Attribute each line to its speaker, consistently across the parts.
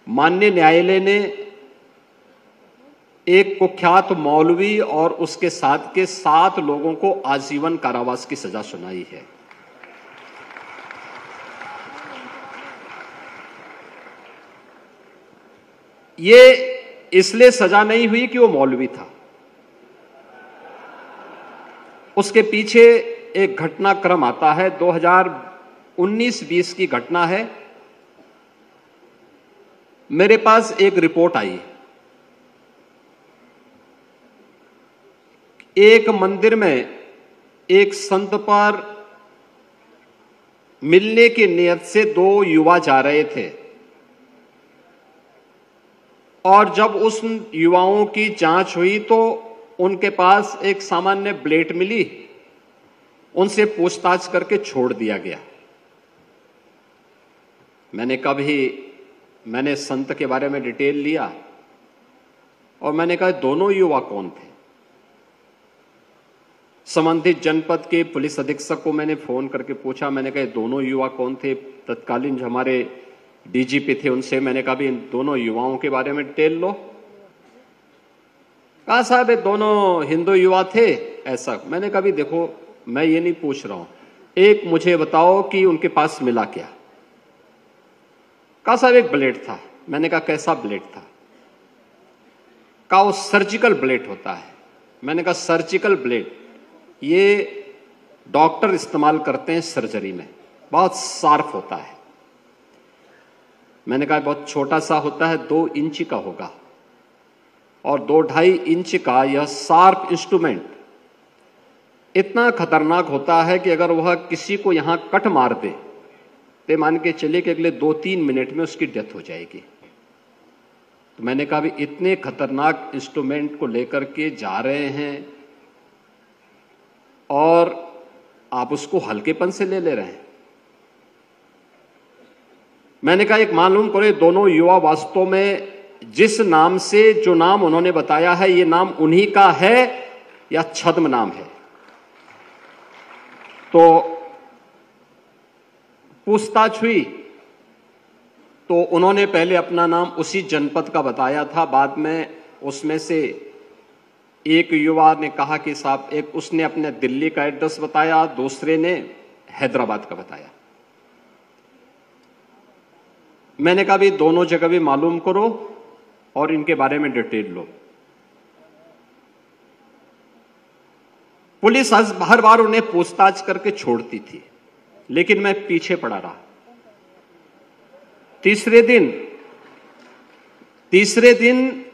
Speaker 1: माननीय न्यायालय ने एक कुख्यात मौलवी और उसके साथ के 7 लोगों को आजीवन कारावास की सजा सुनाई है। ये इसलिए सजा नहीं हुई कि वो मौलवी था, उसके पीछे एक घटनाक्रम आता है। 2019-20 की घटना है। मेरे पास एक रिपोर्ट आई, एक मंदिर में एक संत पर मिलने की नियत से 2 युवा जा रहे थे और जब उस युवाओं की जांच हुई तो उनके पास एक सामान्य ब्लेड मिली, उनसे पूछताछ करके छोड़ दिया गया। मैंने संत के बारे में डिटेल लिया और मैंने कहा दोनों युवा कौन थे। संबंधित जनपद के पुलिस अधीक्षक को मैंने फोन करके पूछा, मैंने कहा दोनों युवा कौन थे। तत्कालीन जो हमारे डीजीपी थे उनसे मैंने कहा भी इन दोनों युवाओं के बारे में डिटेल लो। कहा साहब ये दोनों हिंदू युवा थे ऐसा। मैंने कहा भी देखो मैं ये नहीं पूछ रहा हूं, एक मुझे बताओ कि उनके पास मिला क्या। कहा साहब एक ब्लेड था। मैंने कहा कैसा ब्लेड था। कहा वो सर्जिकल ब्लेड होता है। मैंने कहा सर्जिकल ब्लेड ये डॉक्टर इस्तेमाल करते हैं सर्जरी में, बहुत शार्प होता है। मैंने कहा बहुत छोटा सा होता है, 2 इंच का होगा और 2-2.5 इंच का यह शार्प इंस्ट्रूमेंट इतना खतरनाक होता है कि अगर वह किसी को यहां कट मार दे तो मान के चले कि अगले 2-3 मिनट में उसकी डेथ हो जाएगी। तो मैंने कहा भी इतने खतरनाक इंस्ट्रूमेंट को लेकर के जा रहे हैं और आप उसको हल्केपन से ले रहे हैं। मैंने कहा एक मालूम करो दोनों युवा वास्तव में जिस नाम से, जो नाम उन्होंने बताया है, ये नाम उन्हीं का है या छद्म नाम है। तो पूछताछ हुई तो उन्होंने पहले अपना नाम उसी जनपद का बताया था, बाद में उसमें से एक युवा ने कहा कि साहब, एक उसने अपने दिल्ली का एड्रेस बताया, दूसरे ने हैदराबाद का बताया। मैंने कहा भी दोनों जगह भी मालूम करो और इनके बारे में डिटेल लो। पुलिस हर बार उन्हें पूछताछ करके छोड़ती थी, लेकिन मैं पीछे पड़ा रहा। तीसरे दिन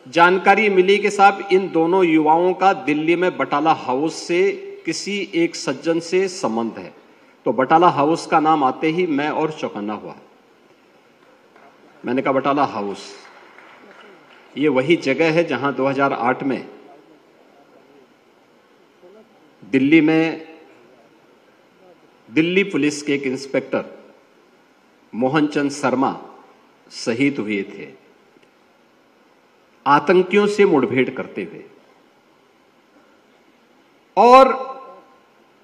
Speaker 1: जानकारी मिली कि साहब इन दोनों युवाओं का दिल्ली में बटाला हाउस से किसी एक सज्जन से संबंध है। तो बटाला हाउस का नाम आते ही मैं और चौकन्ना हुआ। मैंने कहा बटाला हाउस ये वही जगह है जहां 2008 में दिल्ली में दिल्ली पुलिस के एक इंस्पेक्टर मोहनचंद शर्मा शहीद हुए थे, आतंकियों से मुठभेड़ करते हुए। और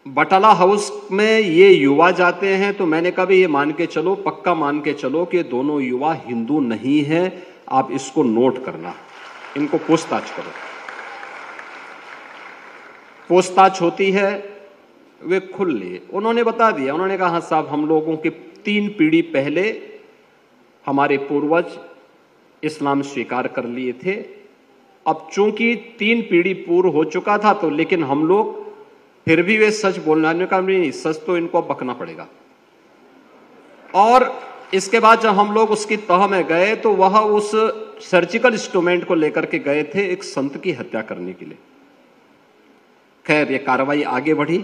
Speaker 1: बटाला हाउस में ये युवा जाते हैं तो मैंने कहा भी ये मान के चलो, पक्का मान के चलो कि दोनों युवा हिंदू नहीं हैं, आप इसको नोट करना, इनको पूछताछ करो। पूछताछ होती है, वे खुल लिए, उन्होंने बता दिया। उन्होंने कहा हाँ साहब, हम लोगों के 3 पीढ़ी पहले हमारे पूर्वज इस्लाम स्वीकार कर लिए थे। अब चूंकि 3 पीढ़ी पूर्व हो चुका था तो लेकिन हम लोग फिर भी वे सच बोलने का नहीं, सच तो इनको बकना पड़ेगा। और इसके बाद जब हम लोग उसकी तह में गए तो वह उस सर्जिकल इंस्ट्रूमेंट को लेकर के गए थे एक संत की हत्या करने के लिए। खैर ये कार्रवाई आगे बढ़ी।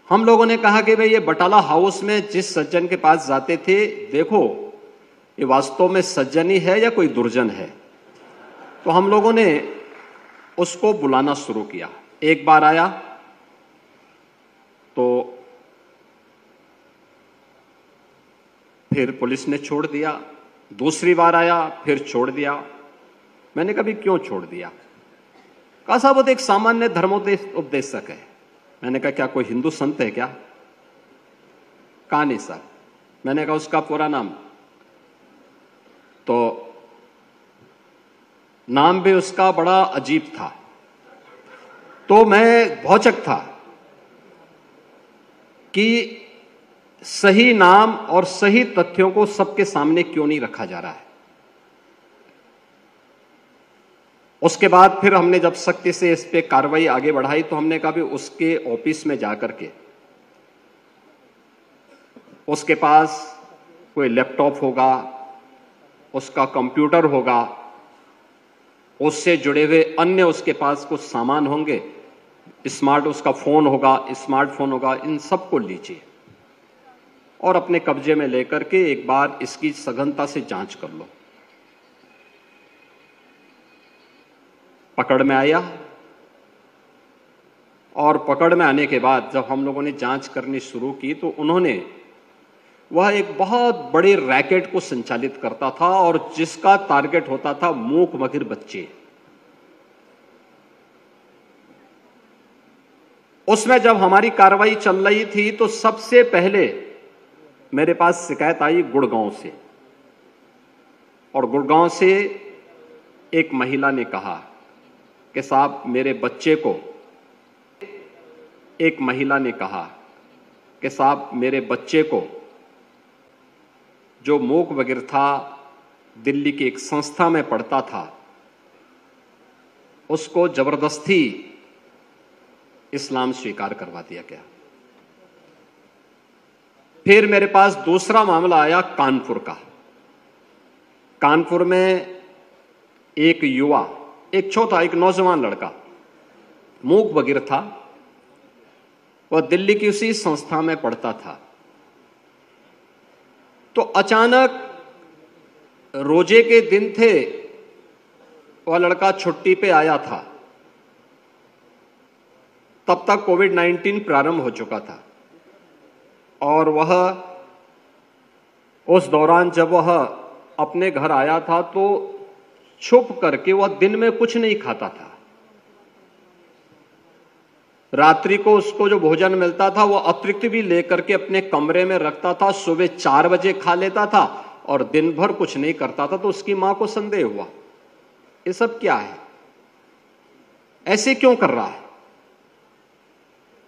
Speaker 1: हम लोगों ने कहा कि भाई ये बटाला हाउस में जिस सज्जन के पास जाते थे, देखो ये वास्तव में सज्जन ही है या कोई दुर्जन है। तो हम लोगों ने उसको बुलाना शुरू किया। एक बार आया तो फिर पुलिस ने छोड़ दिया, दूसरी बार आया फिर छोड़ दिया। मैंने कहा भी क्यों छोड़ दिया। कहा साहब वो तो एक सामान्य धर्मोपदेशक है। मैंने कहा क्या कोई हिंदू संत है क्या। कहा नहीं साहब। मैंने कहा उसका पूरा नाम। तो नाम भी उसका बड़ा अजीब था। तो मैं भौचक था कि सही नाम और सही तथ्यों को सबके सामने क्यों नहीं रखा जा रहा है। उसके बाद फिर हमने जब सख्ती से इस पे कार्रवाई आगे बढ़ाई तो हमने कहा भी उसके ऑफिस में जाकर के उसके पास कोई लैपटॉप होगा, उसका कंप्यूटर होगा, उससे जुड़े हुए अन्य उसके पास कुछ सामान होंगे, स्मार्ट उसका फोन होगा, स्मार्टफोन होगा, इन सबको लीजिए और अपने कब्जे में लेकर के एक बार इसकी सघनता से जांच कर लो। पकड़ में आया और पकड़ में आने के बाद जब हम लोगों ने जांच करनी शुरू की तो उन्होंने वह एक बहुत बड़े रैकेट को संचालित करता था और जिसका टारगेट होता था मूक बधिर बच्चे। उसमें जब हमारी कार्रवाई चल रही थी तो सबसे पहले मेरे पास शिकायत आई गुड़गांव से, और गुड़गांव से एक महिला ने कहा कि साहब मेरे बच्चे को, एक महिला ने कहा कि साहब मेरे बच्चे को जो मूक बधिर था, दिल्ली की एक संस्था में पढ़ता था, उसको जबरदस्ती इस्लाम स्वीकार करवा दिया गया। फिर मेरे पास दूसरा मामला आया कानपुर का। कानपुर में एक युवा, एक छोटा, एक नौजवान लड़का मूक बधिर था, वह दिल्ली की उसी संस्था में पढ़ता था। तो अचानक रोजे के दिन थे, वह लड़का छुट्टी पे आया था, तब तक कोविड-19 प्रारंभ हो चुका था और वह उस दौरान जब वह अपने घर आया था तो छुप करके वह दिन में कुछ नहीं खाता था। रात्रि को उसको जो भोजन मिलता था वो अतिरिक्त भी लेकर के अपने कमरे में रखता था। सुबह 4 बजे खा लेता था और दिन भर कुछ नहीं करता था। तो उसकी मां को संदेह हुआ, ये सब क्या है, ऐसे क्यों कर रहा है।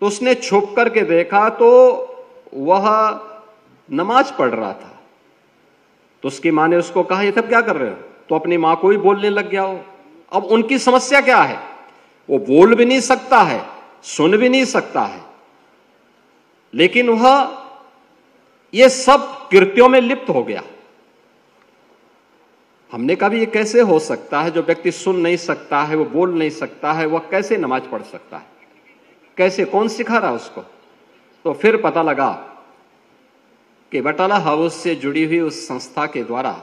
Speaker 1: तो उसने छुप करके देखा तो वह नमाज पढ़ रहा था। तो उसकी मां ने उसको कहा, ये सब क्या कर रहे हो। तो अपनी मां को ही बोलने लग गया हो। अब उनकी समस्या क्या है, वो बोल भी नहीं सकता है, सुन भी नहीं सकता है, लेकिन वह ये सब कृत्यों में लिप्त हो गया। हमने कहा भी ये कैसे हो सकता है, जो व्यक्ति सुन नहीं सकता है, वो बोल नहीं सकता है, वह कैसे नमाज पढ़ सकता है, कैसे, कौन सिखा रहा उसको। तो फिर पता लगा कि बटाला हाउस से जुड़ी हुई उस संस्था के द्वारा,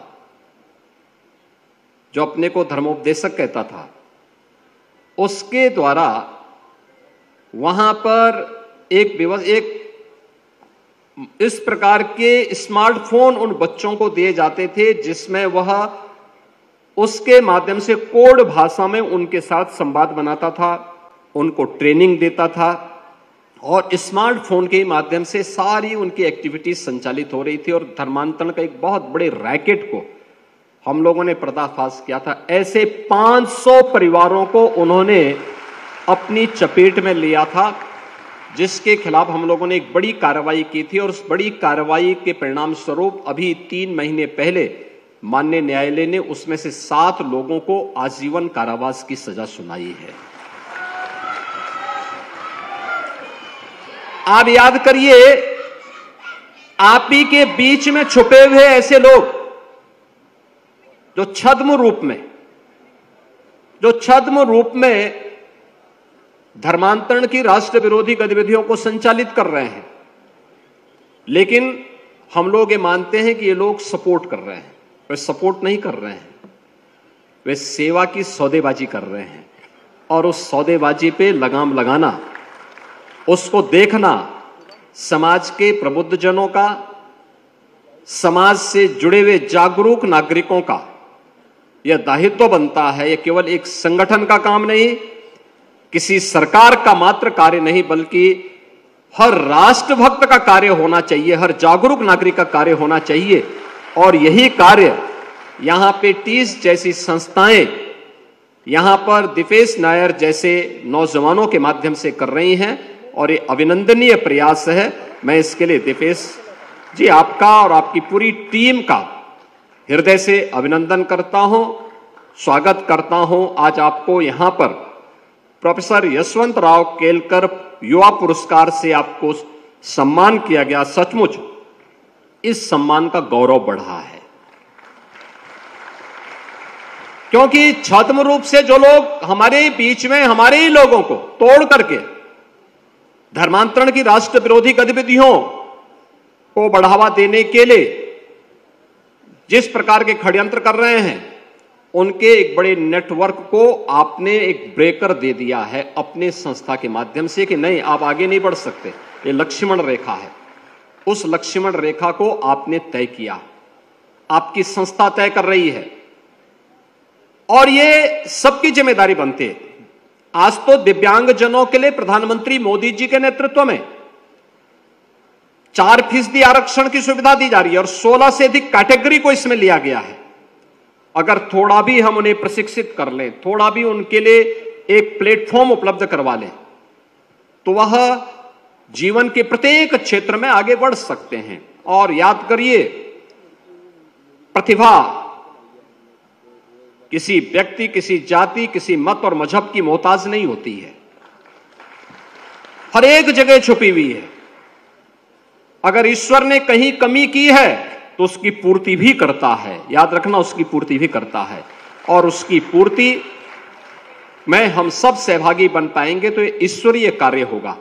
Speaker 1: जो अपने को धर्मोपदेशक कहता था, उसके द्वारा वहां पर एक इस प्रकार के स्मार्टफोन उन बच्चों को दिए जाते थे जिसमें वह उसके माध्यम से कोड भाषा में उनके साथ संवाद बनाता था, उनको ट्रेनिंग देता था और स्मार्टफोन के माध्यम से सारी उनकी एक्टिविटीज संचालित हो रही थी। और धर्मांतरण का एक बहुत बड़े रैकेट को हम लोगों ने पर्दाफाश किया था। ऐसे 500 परिवारों को उन्होंने अपनी चपेट में लिया था, जिसके खिलाफ हम लोगों ने एक बड़ी कार्रवाई की थी। और उस बड़ी कार्रवाई के परिणाम स्वरूप अभी 3 महीने पहले माननीय न्यायालय ने उसमें से 7 लोगों को आजीवन कारावास की सजा सुनाई है। आप याद करिए, आप ही के बीच में छुपे हुए ऐसे लोग जो छद्म रूप में धर्मांतरण की राष्ट्र विरोधी गतिविधियों को संचालित कर रहे हैं। लेकिन हम लोग ये मानते हैं कि ये लोग सपोर्ट कर रहे हैं। वे सपोर्ट नहीं कर रहे हैं, वे सेवा की सौदेबाजी कर रहे हैं। और उस सौदेबाजी पे लगाम लगाना, उसको देखना समाज के प्रबुद्धजनों का, समाज से जुड़े हुए जागरूक नागरिकों का यह दायित्व बनता है। यह केवल एक संगठन का काम नहीं, किसी सरकार का मात्र कार्य नहीं, बल्कि हर राष्ट्रभक्त का कार्य होना चाहिए, हर जागरूक नागरिक का कार्य होना चाहिए। और यही कार्य यहां पे टीस जैसी संस्थाएं यहां पर दिपेश नायर जैसे नौजवानों के माध्यम से कर रही हैं और ये अभिनंदनीय प्रयास है। मैं इसके लिए दिपेश जी आपका और आपकी पूरी टीम का हृदय से अभिनंदन करता हूं, स्वागत करता हूं। आज आपको यहां पर प्रोफेसर यशवंतराव केलकर युवा पुरस्कार से आपको सम्मान किया गया। सचमुच इस सम्मान का गौरव बढ़ा है, क्योंकि छद्म रूप से जो लोग हमारे बीच में हमारे ही लोगों को तोड़ करके धर्मांतरण की राष्ट्र विरोधी गतिविधियों को बढ़ावा देने के लिए जिस प्रकार के षड्यंत्र कर रहे हैं, उनके एक बड़े नेटवर्क को आपने एक ब्रेकर दे दिया है अपने संस्था के माध्यम से कि नहीं, आप आगे नहीं बढ़ सकते, ये लक्ष्मण रेखा है। उस लक्ष्मण रेखा को आपने तय किया, आपकी संस्था तय कर रही है और ये सबकी जिम्मेदारी बनती है। आज तो दिव्यांगजनों के लिए प्रधानमंत्री मोदी जी के नेतृत्व में 4% आरक्षण की सुविधा दी जा रही है और 16 से अधिक कैटेगरी को इसमें लिया गया है। अगर थोड़ा भी हम उन्हें प्रशिक्षित कर लें, थोड़ा भी उनके लिए एक प्लेटफॉर्म उपलब्ध करवा लें, तो वह जीवन के प्रत्येक क्षेत्र में आगे बढ़ सकते हैं। और याद करिए, प्रतिभा किसी व्यक्ति, किसी जाति, किसी मत और मजहब की मोहताज नहीं होती है, हर एक जगह छुपी हुई है। अगर ईश्वर ने कहीं कमी की है तो उसकी पूर्ति भी करता है, याद रखना, उसकी पूर्ति भी करता है। और उसकी पूर्ति में हम सब सहभागी बन पाएंगे तो ये ईश्वरीय कार्य होगा।